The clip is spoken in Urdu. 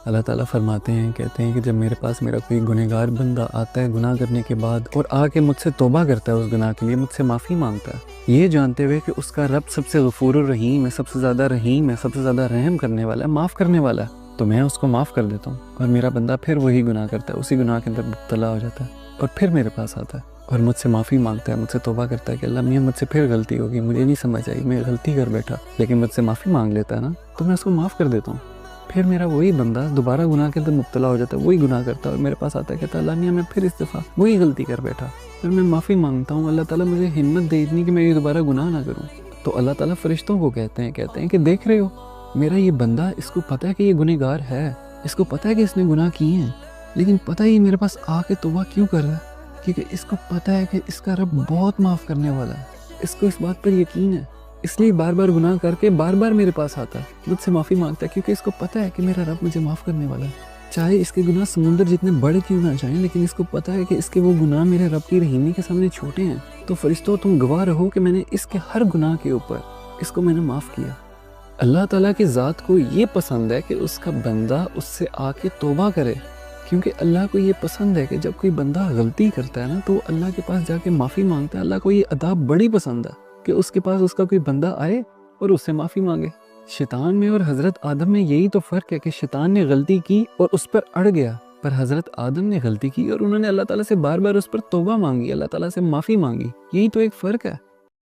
اللہ تعالیٰ فرماتے ہیں، کہتے ہیں کہ جب میرے پاس میرا کوئی گنہگار بندہ آتا ہے گناہ کرنے کے بعد اور آ کے مجھ سے توبہ کرتا ہے، اس گناہ کے لیے مجھ سے معافی مانگتا ہے، یہ جانتے ہوئے کہ اس کا رب سب سے غفور الرحیم ہے، سب سے زیادہ رحیم ہے، سب سے زیادہ رحم کرنے والا ہے، معاف کرنے والا ہے، تو میں اس کو معاف کر دیتا ہوں، اور میرا بندہ پھر وہی گناہ کرتا ہے، اسی گناہ کے اندر مبتلا ہو جاتا ہے، اور پھر میرے پاس آتا ہے اور مجھ سے معافی مانگتا ہے، مجھ سے توبہ کرتا ہے کہ اللہ میاں مجھ سے پھر غلطی ہوگی، مجھے نہیں سمجھ آئی، میں غلطی کر بیٹھا، لیکن مجھ سے معافی مانگ لیتا ہے نا، تو میں اس کو معاف کر دیتا ہوں۔ پھر میرا وہی بندہ دوبارہ گناہ کے اندر مبتلا ہو جاتا ہے، وہی گناہ کرتا ہے اور میرے پاس آتا ہے، کہتا ہے اللہ میاں میں پھر اس دفعہ وہی غلطی کر بیٹھا، پھر میں معافی مانگتا ہوں، اللہ تعالیٰ مجھے ہمت دے اتنی کہ میں یہ دوبارہ گناہ نہ کروں۔ تو اللہ تعالیٰ فرشتوں کو کہتے ہیں کہ دیکھ رہے ہو میرا یہ بندہ، اس کو پتہ ہے کہ یہ گنہگار ہے، اس کو پتہ ہے کہ اس نے گناہ کیے ہیں، لیکن پتہ ہی میرے پاس آ کے توبہ کیوں کر رہا ہے؟ کیونکہ اس کو پتہ ہے کہ اس کا رب بہت معاف کرنے والا ہے، اس کو اس بات پر یقین ہے، اس لیے بار بار گناہ کر کے بار بار میرے پاس آتا ہے، مجھ سے معافی مانگتا ہے، کیونکہ اس کو پتہ ہے کہ میرا رب مجھے معاف کرنے والا ہے، چاہے اس کے گناہ سمندر جتنے بڑے کیوں نہ جائیں، لیکن اس کو پتہ ہے کہ اس کے وہ گناہ میرے رب کی رحیمی کے سامنے چھوٹے ہیں۔ تو فرشتوں تم گواہ رہو کہ میں نے اس کے ہر گناہ کے اوپر اس کو میں نے معاف کیا۔ اللہ تعالیٰ کی ذات کو یہ پسند ہے کہ اس کا بندہ اس سے آ کے توبہ کرے، کیونکہ اللہ کو یہ پسند ہے کہ جب کوئی بندہ غلطی کرتا ہے نا تو وہ اللہ کے پاس جا کے معافی مانگتا ہے۔ اللہ کو یہ ادا بڑی پسند ہے کہ اس کے پاس اس کا کوئی بندہ آئے اور اس سے معافی مانگے۔ شیطان میں اور حضرت آدم میں یہی تو فرق ہے کہ شیطان نے غلطی کی اور اس پر اڑ گیا، پر حضرت آدم نے غلطی کی اور انہوں نے اللہ تعالیٰ سے بار بار اس پر توبہ مانگی، اللہ تعالیٰ سے معافی مانگی، یہی تو ایک فرق ہے۔